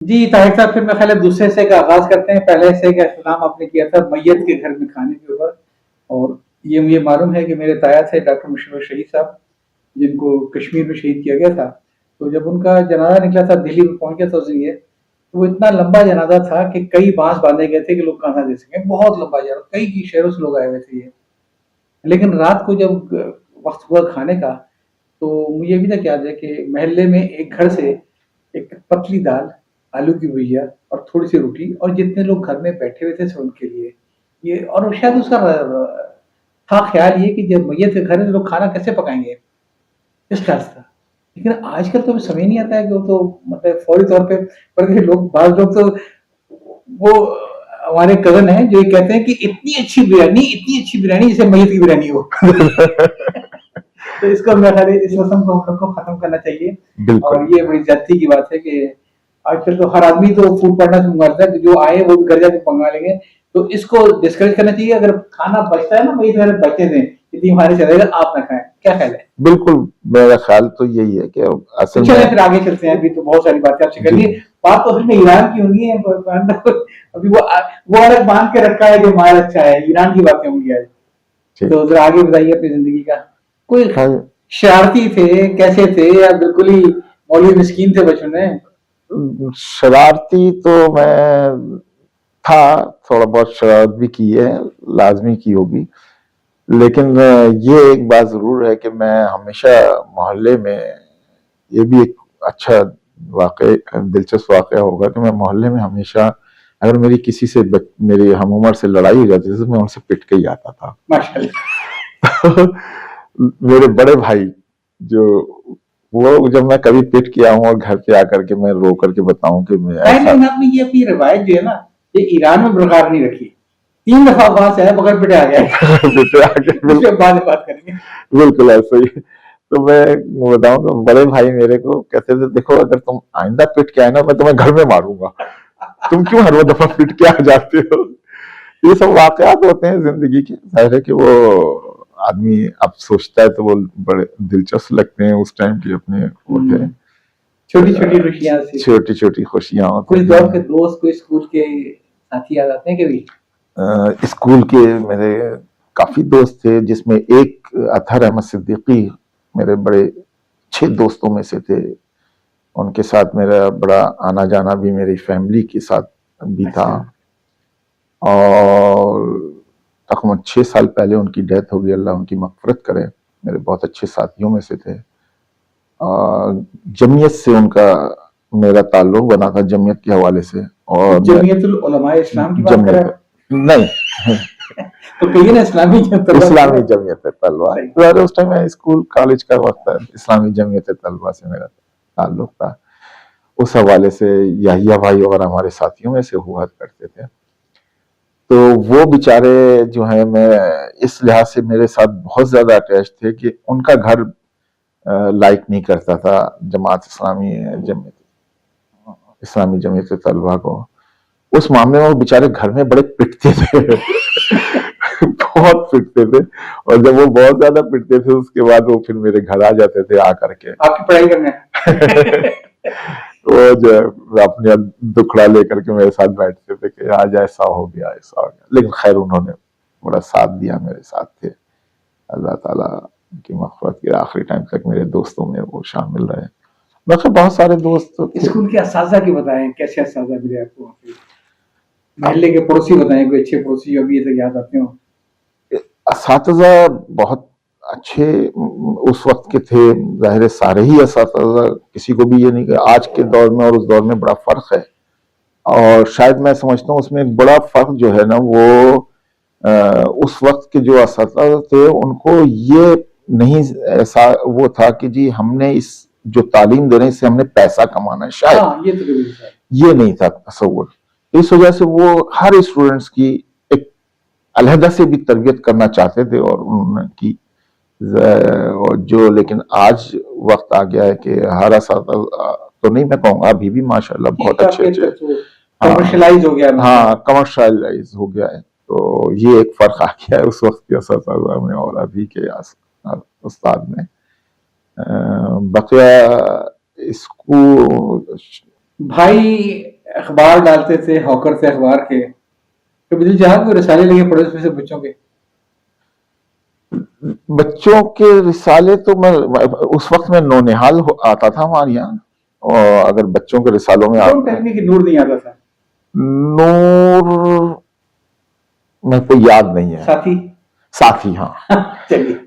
جی طاہر صاحب، پھر میں خیال ہے دوسرے سے کا آغاز کرتے ہیں. پہلے سے کا اختتام آپ نے کیا تھا میت کے گھر میں کھانے کے اوپر. اور یہ مجھے معلوم ہے کہ میرے تایا تھے ڈاکٹر مشرف شہید صاحب، جن کو کشمیر میں شہید کیا گیا تھا. تو جب ان کا جنازہ نکلا تھا دہلی میں پہنچ گیا تھا اس لیے، تو وہ اتنا لمبا جنازہ تھا کہ کئی بانس باندھے گئے تھے کہ لوگ کہاں دے سکیں. بہت لمبا جنازہ، کئی شہروں سے لوگ آئے ہوئے تھے یہ. لیکن رات کو جب وقت ہوا کھانے کا، تو مجھے ابھی تک یاد ہے کہ محلے میں ایک گھر سے ایک پتلی دال، آلو کی بھجیا اور تھوڑی سی روٹی، اور جتنے لوگ گھر میں بیٹھے ہوئے تھے سب ان کے لیے یہ. اور شاید اس کا تھا خیال یہ کہ جب میت کے گھر میں لوگ کھانا کیسے پکائیں گے، اس خیال سے تھا. لیکن آج کل تو ہمیں سمجھ نہیں آتا ہے کہ وہ تو مطلب فوری طور پہ بلکہ لوگ، بعض لوگ تو وہ ہمارے کزن ہیں جو یہ کہتے ہیں کہ اتنی اچھی بریانی جیسے میت کی بریانی ہو. تو اس کو میں اس رسم کو ہم لوگ کو ختم کرنا چاہیے. اور یہ بڑی زیادتی کی بات ہے کہ آج کل تو ہر آدمی تو فوڈ پارٹنر سے منگواتا ہے کہ جو آئے وہ بھی گھر جا کے منگوا لیں گے. تو اس کو ڈسکریج کرنا چاہیے. اگر کھانا بچتا ہے نا میت گھر بچے تھے اتنی ہمارے چلے گا، آپ نہ کھائیں. کیا خیال ہے؟ بالکل میرا خیال تو یہی ہے کہ اصل میں چلیں پھر آگے چلتے ہیں. ابھی تو بہت ساری باتیں آپ سے کرنی ہے. بات تو اصل میں ایران کی ہونی ہے. ابھی وہ الگ باندھ کے رکھا ہے جو مال اچھا ہے. ایران کی باتیں ہوں گی آج. تو ذرا آگے بتائیے اپنی زندگی کا. کوئی شرارتی تھے کیسے تھے، یا بالکل ہی مولوی مسکین تھے بچپن میں؟ شرارتی تو میں تھا، تھوڑا بہت شرارت بھی کی ہے، لازمی کی ہوگی. لیکن یہ ایک بات ضرور ہے کہ میں ہمیشہ محلے میں، یہ بھی ایک اچھا واقعہ، دلچسپ واقعہ ہوگا کہ میں محلے میں ہمیشہ اگر میری کسی سے میری ہم عمر سے لڑائی ہو جاتی تھی تو میں ان سے پٹ کے ہی آتا تھا. ماشاءاللہ. میرے بڑے بھائی جو، وہ جب میں کبھی پٹ کیا ہوں اور گھر پہ آ کر کے میں رو کر کے بتاؤں کہ میں ایسا. آپ نے یہ اپنی روایت جو ہے نا یہ ایران میں برقرار نہیں رکھی. 3 دفعہ وہاں سے آیا بغیر پٹے آ گیا. بات کریں گے. بالکل ایسا ہی. تو میں بتاؤں کہ بڑے بھائی میرے کو کہتے تھے دیکھو اگر تم آئندہ پٹ کے آئے نا میں تمہیں گھر میں ماروں گا، تم کیوں ہر دفعہ پٹ کے آ جاتے ہو. یہ سب واقعات ہوتے ہیں زندگی کے. ظاہر ہے کہ وہ آدمی اب سوچتا ہے تو وہ بڑے دلچسپ لگتے ہیں. اس ٹائم کی اپنے ہوتے ہیں چھوٹی چھوٹی خوشیاں، چھوٹی چھوٹی خوشیاں ہوتی ہیں. کوئی دور کے دوست، کوئی اسکول کے ساتھی یاد آتے ہیں کبھی؟ اسکول کے میرے کافی دوست تھے، جس میں ایک اطہر احمد صدیقی میرے بڑے اچھے دوستوں میں سے تھے. ان کے ساتھ میرا بڑا آنا جانا بھی میری فیملی کے ساتھ بھی تھا. اور تقریباً 6 سال پہلے ان کی ڈیتھ ہو گئی، اللہ ان کی مغفرت کرے. میرے بہت اچھے ساتھیوں میں سے تھے. جمعیت سے ان کا میرا تعلق بنا تھا، جمعیت کے حوالے سے. اور جمعیت العلماء اسلام کی بات کر رہے ہیں؟ نہیں تو کہیے نا اسلامی جمعیت طلبہ. اس ٹائم میں اسکول کالج کا وقت ہے، اسلامی جمعیت طلبہ سے میرا تعلق تھا. اس حوالے سے یحییٰ بھائی اور ہمارے ساتھیوں میں سے ہوا کرتے تھے. تو وہ بیچارے جو ہیں، میں اس لحاظ سے میرے ساتھ بہت زیادہ اٹیچ تھے کہ ان کا گھر لائک نہیں کرتا تھا جماعت اسلامی جمعیت طلبہ کو. اس معاملے میں وہ بیچارے گھر میں بڑے پٹتے تھے بہت پٹتے تھے. اور جب وہ بہت زیادہ پٹتے تھے اس کے بعد وہ پھر میرے گھر آ جاتے تھے، آ کر کے آپ کی پڑھائی کرنے وہ جو اپنے دکھڑا لے کر کے میرے ساتھ بیٹھتے تھے کہ آج ایسا ہو گیا ایسا ہو گیا. لیکن خیر انہوں نے بڑا ساتھ دیا، میرے ساتھ تھے. اللہ تعالیٰ کی مغفرت کے آخری ٹائم تک میرے دوستوں میں وہ شامل رہے. باقی بہت سارے دوست. اسکول کے اساتذہ کی بتائیں، کیسے اساتذہ ملے آپ کو؟ محلے کے پڑوسی بتائیں، کوئی اچھے پڑوسی جو ابھی تک یاد آتے ہوں. اساتذہ بہت اچھے اس وقت کے تھے. ظاہر سارے ہی اساتذہ، کسی کو بھی یہ نہیں کہ آج کے دور میں اور اس دور میں بڑا فرق ہے. اور شاید میں سمجھتا ہوں اس میں ایک بڑا فرق جو ہے نا، وہ اس وقت کے جو اساتذہ تھے ان کو یہ نہیں ایسا وہ تھا کہ جی ہم نے اس جو تعلیم دے رہے ہیں اس سے ہم نے پیسہ کمانا ہے، شاید یہ نہیں تھا تصور. اس وجہ سے وہ ہر اسٹوڈنٹس کی ایک علیحدہ سے بھی تربیت کرنا چاہتے تھے. اور انہوں نے کی جو، لیکن آج وقت آ گیا ہے کہ ہر اساتذہ تو نہیں میں کہوں گا، ابھی بھی ماشاءاللہ بہت اچھے کمرشلائز ہو گیا. ہاں کمرشلائز ہو گیا ہے. تو یہ ایک فرق آ گیا ہے اس وقت کے اساتذہ میں اور ابھی کے استاد میں. بقیہ اسکول بھائی اخبار ڈالتے تھے ہاکر سے اخبار کے, کبھی دل چاہا کوئی رسالے لگے پڑے اس میں سے بچوں کے؟ بچوں کے رسالے تو میں اس وقت میں نونہال آتا تھا ہمارے یہاں, اور اگر بچوں کے رسالوں میں نور نہیں آتا تھا, نور میں کوئی یاد نہیں ہے. ساتھی ہاں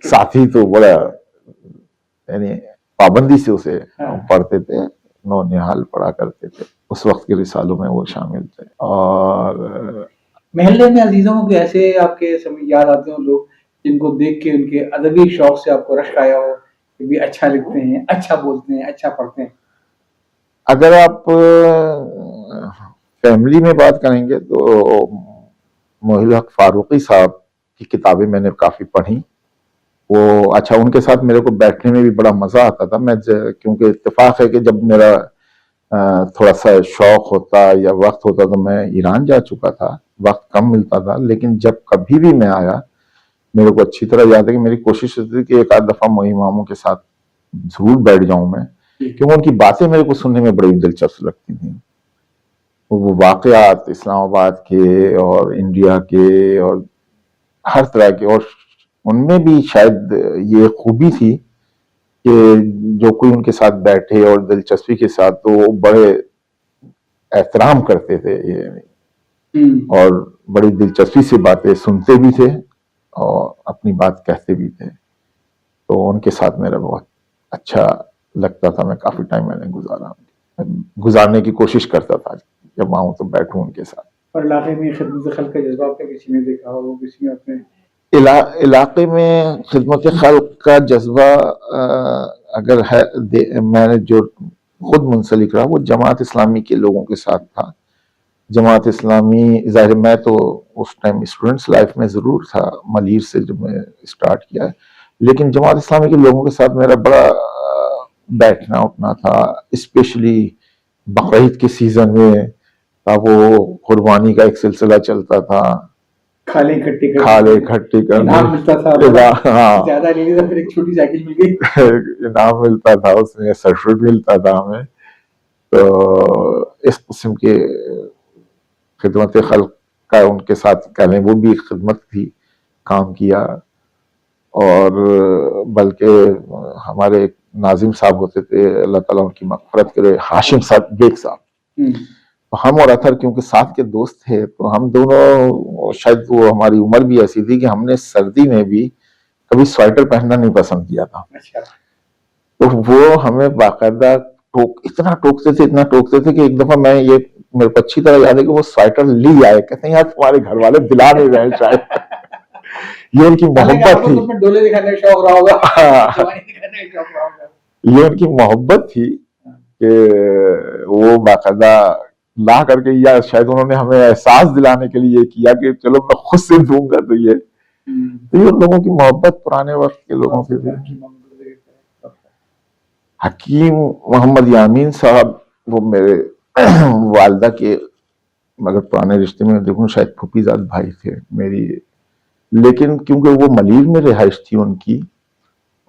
ساتھی تو بڑا یعنی پابندی سے اسے پڑھتے تھے, نونہال پڑھا کرتے تھے, اس وقت کے رسالوں میں وہ شامل تھے. اور محلے میں عزیزوں کے ایسے آپ کے یاد آتے ہوں لوگ جن کو دیکھ کے ان کے ادبی شوق سے آپ کو رشک آیا ہو کہ بھی اچھا لکھتے ہیں, اچھا بولتے ہیں, اچھا پڑھتے ہیں؟ اگر آپ فیملی میں بات کریں گے تو محی الحق فاروقی صاحب کی کتابیں میں نے کافی پڑھی. وہ اچھا, ان کے ساتھ میرے کو بیٹھنے میں بھی بڑا مزہ آتا تھا. میں کیونکہ اتفاق ہے کہ جب میرا تھوڑا سا شوق ہوتا یا وقت ہوتا تو میں ایران جا چکا تھا, وقت کم ملتا تھا, لیکن جب کبھی بھی میں آیا میرے کو اچھی طرح یاد ہے کہ میری کوشش ہوتی تھی کہ ایک آدھ دفعہ محی اماموں کے ساتھ ضرور بیٹھ جاؤں میں, کیونکہ ان کی باتیں میرے کو سننے میں بڑی دلچسپ لگتی تھیں. وہ واقعات اسلام آباد کے اور انڈیا کے اور ہر طرح کے, اور ان میں بھی شاید یہ خوبی تھی کہ جو کوئی ان کے ساتھ بیٹھے اور دلچسپی کے ساتھ تو وہ بڑے احترام کرتے تھے اور بڑی دلچسپی سے باتیں سنتے بھی تھے اور اپنی بات کہتے بھی تھے. تو ان کے ساتھ میرا بہت اچھا لگتا تھا. میں کافی ٹائم میں نے گزارنے کی کوشش کرتا تھا جب آؤں تو بیٹھوں ان کے ساتھ. اور علاقے میں خدمت خلق کا جذبہ آپ نے کسی میں دیکھا ہو, کسی میں اپنے علاقے میں خدمت خلق کا جذبہ اگر ہے, میں نے جو خود منسلک رہا وہ جماعت اسلامی کے لوگوں کے ساتھ تھا. جماعت اسلامی ظاہر میں تو اس ٹائم اسٹوڈنٹس لائف میں ضرور تھا, ملیر سے جب میں اسٹارٹ کیا ہے, لیکن جماعت اسلامی کے لوگوں کے ساتھ میرا بڑا بیٹھنا اٹھنا تھا. اسپیشلی بقرعید کے سیزن میں وہ قربانی کا ایک سلسلہ چلتا تھا, کھالے اکٹھی کرنے, انعام ملتا تھا, زیادہ نہیں تھا, پھر ایک چھوٹی سائیکل مل گئی, انعام ملتا تھا, اس میں سرٹیفکیٹ ملتا تھا ہمیں. تو اس قسم کے خدمت خلق کا ان کے ساتھ کہنے وہ بھی خدمت تھی, کام کیا. اور بلکہ ہمارے ایک ناظم صاحب ہوتے تھے, اللہ تعالیٰ ان کی مغفرت کرے, ہاشم صاحب بیگ صاحب, ہم اور اطہر کیونکہ ساتھ کے دوست تھے تو ہم دونوں, شاید وہ ہماری عمر بھی ایسی تھی کہ ہم نے سردی میں بھی کبھی سویٹر پہننا نہیں پسند کیا تھا. تو وہ ہمیں باقاعدہ اتنا ٹوکتے تھے کہ ایک دفعہ میں یہ میرے کو اچھی طرح یاد ہے کہ وہ سویٹر لی آئے, کہتے ہیں یار تمہارے گھر والے دلا نہیں رہے شاید. یہ ان کی محبت تھی, یہ ان کی محبت تھی کہ وہ باقاعدہ لا کر کے, یا شاید انہوں نے ہمیں احساس دلانے کے لیے کیا کہ چلو میں خود سے دوں گا. تو یہ ان لوگوں کی محبت پرانے وقت کے لوگوں کی تھی. حکیم محمد یامین صاحب وہ میرے والدہ کے, مگر پرانے رشتے میں دیکھوں شاید پھوپھی زاد بھائی تھے میری, لیکن کیونکہ وہ ملیر میں رہائش تھی ان کی,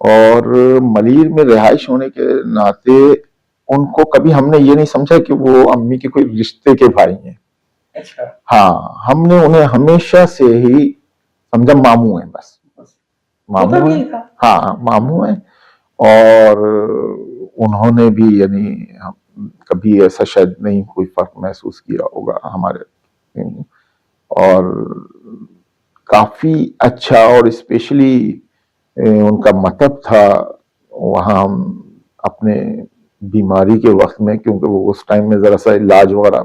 اور ملیر میں رہائش ہونے کے ناطے ان کو کبھی ہم نے یہ نہیں سمجھا کہ وہ امی کے کوئی رشتے کے بھائی ہیں. ہاں, ہم نے انہیں ہمیشہ سے ہی سمجھا ماموں ہیں, بس ماموں ہیں, ہاں ماموں ہیں. اور انہوں نے بھی یعنی کبھی ایسا شاید نہیں کوئی فرق محسوس کیا ہوگا ہمارے, اور کافی اچھا. اور اسپیشلی ان کا مطلب تھا وہاں ہم اپنے بیماری کے وقت میں, کیونکہ وہ اس ٹائم میں ذرا سا علاج وغیرہ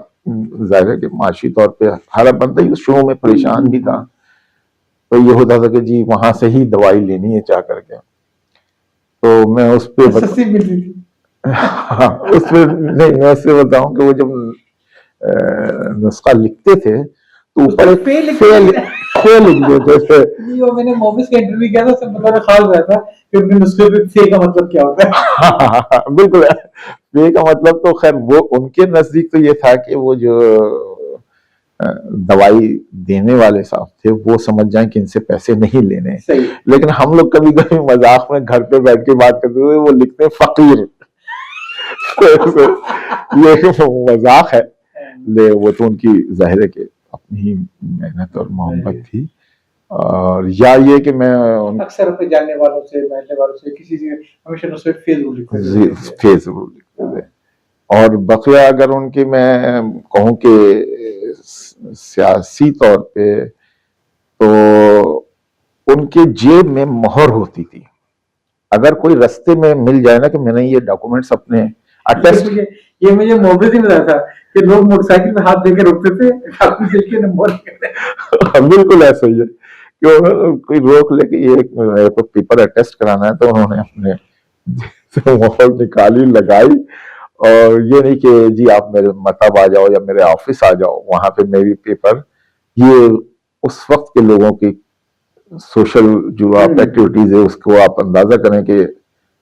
ظاہر ہے کہ معاشی طور پہ ہر بندہ ہی شروع میں پریشان بھی تھا, تو یہ ہوتا تھا کہ جی وہاں سے ہی دوائی لینی ہے چاہ کر کے. تو میں اس پہ اس پہ نہیں, میں اس سے بتاؤں کہ وہ جب نسخہ لکھتے تھے تو اوپر لکھ دیتے تھے. میں نے موبس کا انٹرویو کیا تھا, سب بڑا خاص رہا تھا کہ اپنے نسخے پہ فے کا مطلب کیا ہوتا ہے. بالکل, فے کا مطلب تو خیر وہ ان کے نزدیک تو یہ تھا کہ وہ جو دوائی دینے والے صاحب تھے وہ سمجھ جائیں کہ ان سے پیسے نہیں لینے. لیکن ہم لوگ کبھی کبھی مذاق میں گھر پہ بیٹھ کے بات کرتے ہوئے وہ لکھتے فقیر. یہ مذاق ہے, لے وہ تو ان کی ظاہر ہے کہ اپنی ہی محنت اور محبت تھی. اور یا یہ کہ میں اکثر اپنے جاننے والوں سے محلے والوں سے کسی سے ہمیشہ نصرت فیض لکھتے تھے. فیض لکھتے تھے. اور بقیہ اگر ان کی میں کہوں کہ سیاسی طور پہ تو ان کے جیب میں مہر ہوتی تھی. اگر کوئی رستے میں مل جائے نا کہ میں نے یہ ڈاکومنٹس اپنے اٹیسٹ, یہ مجھے محبت ہی ملا تھا کہ لوگ موٹر سائیکل میں ہاتھ دے کے روکتے تھے. بالکل ایسا ہی ہے کہ کوئی روک لے کہ یہ پیپر اٹیسٹ کرانا ہے تو انہوں نے اپنے مہر نکالی لگائی. اور یہ نہیں کہ جی آپ میرے مطب آ جاؤ یا میرے آفس آ جاؤ وہاں پہ میری پیپر. یہ اس وقت کے لوگوں کی سوشل جو آپ ایکٹیویٹیز ہے اس کو آپ اندازہ کریں کہ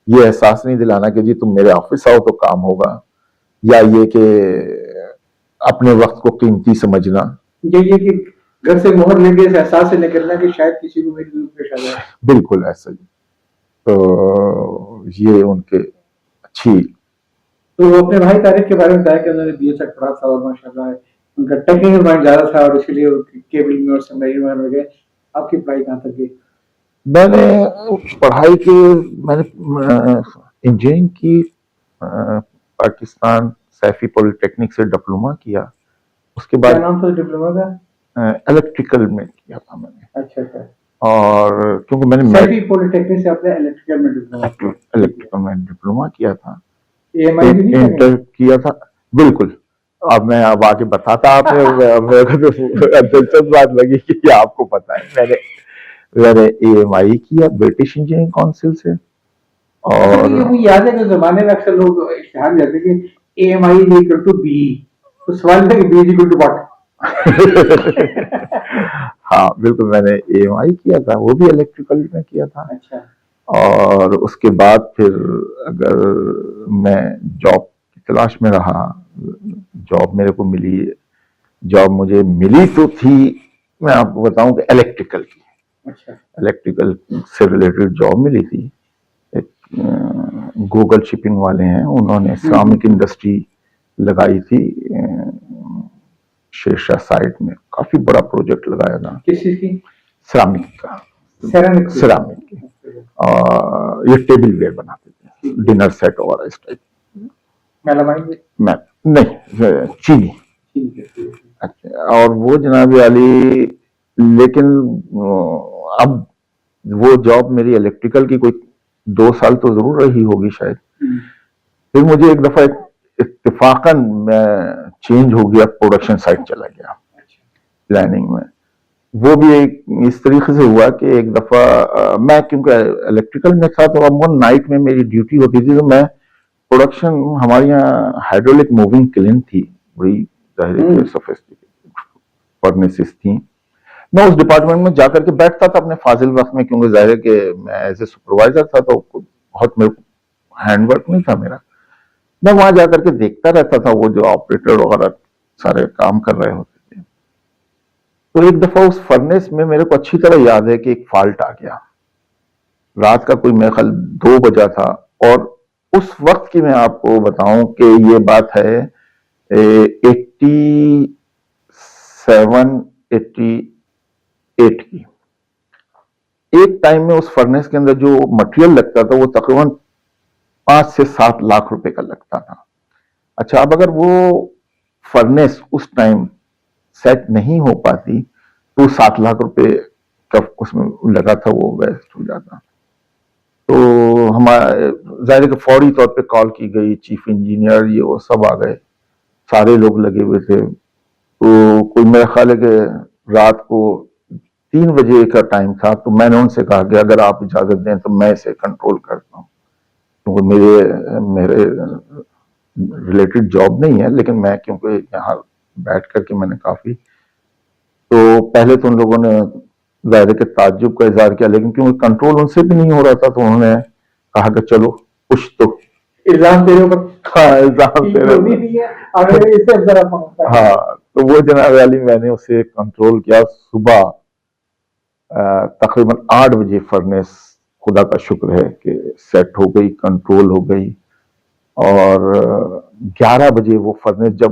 یہ احساس نہیں دلانا کہ جی تم میرے آفس آؤ تو کام ہوگا, یا یہ کہ اپنے وقت کو قیمتی سمجھنا, یہ کہ گھر سے مہر لے کے اس احساس سے نکلنا کہ شاید کسی کو میری ضرورت پیش آ جائے. بالکل ایسا ہی. تو یہ ان کے اچھی. تو اپنے بھائی طارق کے بارے میں بتایا کہ انہوں نے بی ایس ایف پڑھا تھا اور ماشاء اللہ ان کا ٹیکنیکل مائنڈ زیادہ تھا اور اسی لیے کیبل میں اور سبمرین میں ہو گئے. آپ کی پڑھائی کہاں تک گئی؟ میں نے پڑھائی کی میں نے انجینئرنگ کی پاکستان سیفی پولی ٹیکنک سے ڈپلوما کیا. اس کے بعد کیا نام تھا ڈپلوما کا؟ الیکٹریکل میں کیا تھا میں نے. اچھا اچھا. اور کیونکہ میں نے سیفی پولی ٹیکنک سے آپ نے الیکٹریکل میں ڈپلوما کیا تھا, ایم آئی بھی انٹر کیا تھا. بالکل. اب میں اب آگے بتاتا آپ نے دلچسپ بات لگی کہ آپ کو پتا ہے میں نے اے ایم آئی کیا برٹش انجینئرنگ کونسل سے. اور یاد ہے کہ زمانے میں اکثر لوگ اشتہار دیتے کہ A M I equal to B, تو سوال تھا کہ بی اکول ٹو واٹ. ہاں بالکل میں نے اے ایم آئی کیا تھا, وہ بھی الیکٹریکل میں کیا تھا. اچھا. اور اس کے بعد پھر اگر میں جاب کی تلاش میں رہا, جاب میرے کو ملی, جاب مجھے ملی تو تھی میں آپ کو بتاؤں کہ الیکٹریکل کی. اچھا. الیکٹریکل سے ریلیٹڈ جاب ملی تھی. گوگل شپنگ والے ہیں, انہوں نے سیرامک انڈسٹری لگائی تھی شیرشاہ سائٹ میں. کافی بڑا پروجیکٹ لگایا تھا. کس چیز کی؟ سیرامک کا. سیرامک کی. اور یہ ٹیبل ویئر بناتے تھے, ڈنر سیٹ وغیرہ اس ٹائپ. نہیں چینی. اچھا. اور وہ جناب علی, لیکن اب وہ جاب میری الیکٹریکل کی کوئی 2 سال تو ضرور رہی ہوگی شاید. پھر مجھے ایک دفعہ اتفاقاً میں چینج ہو گیا, پروڈکشن سائٹ چلا گیا پلاننگ میں. وہ بھی ایک اس طریقے سے ہوا کہ ایک دفعہ میں کیونکہ الیکٹریکل میں تھا تو اب نائٹ میں میری ڈیوٹی ہوتی تھی, تو میں پروڈکشن ہمارے یہاں ہائیڈرولک موونگ کلین تھی بڑی ظاہر سوفسٹیکیٹڈ فرنیسز تھیں. میں اس ڈپارٹمنٹ میں جا کر کے بیٹھتا تھا اپنے فاضل وقت میں, کیونکہ ظاہر ہے کہ میں ایز اے سپروائزر تھا تو بہت میرے ہینڈ ورک نہیں تھا میرا. میں وہاں جا کر کے دیکھتا رہتا تھا وہ جو آپریٹر وغیرہ سارے کام کر رہے ہوتے تھے. تو ایک دفعہ اس فرنیس میں میرے کو اچھی طرح یاد ہے کہ ایک فالٹ آ گیا. رات کا کوئی میرے خیال 2 بجا تھا, اور اس وقت کی میں آپ کو بتاؤں کہ یہ بات ہے 87-88 کی. ایک ٹائم میں اس فرنیس کے اندر جو مٹیریل لگتا تھا وہ تقریباً 5 سے 7 لاکھ روپے کا لگتا تھا. اچھا, اب اگر وہ فرنیس اس ٹائم سیٹ نہیں ہو پاتی تو 7 لاکھ روپے کا اس میں لگا تھا وہ ویسٹ ہو جاتا. تو ہمارے ظاہر کہ فوری طور پہ کال کی گئی, چیف انجینئر یہ وہ سب آ گئے, سارے لوگ لگے ہوئے تھے. تو کوئی میرا خیال ہے کہ رات کو 3 بجے کا ٹائم تھا. تو میں نے ان سے کہا کہ اگر آپ اجازت دیں تو میں اسے کنٹرول کرتا ہوں, کیونکہ میرے ریلیٹڈ جاب نہیں ہے, لیکن میں کیونکہ یہاں بیٹھ کر کے میں نے کافی, تو پہلے تو ان لوگوں نے ظاہر کہ تعجب کا اظہار کیا, لیکن کیونکہ کنٹرول ان سے بھی نہیں ہو رہا تھا تو انہوں نے کہا کہ چلو کچھ تو الزام تیرے اوپر. ہاں الزام تیرے اوپر. ہاں تو وہ جناب علی میں نے اسے کنٹرول کیا. صبح تقریباً 8 بجے فرنیس خدا کا شکر ہے کہ سیٹ ہو گئی, کنٹرول ہو گئی. اور 11 بجے وہ فرنیس جب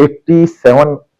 87,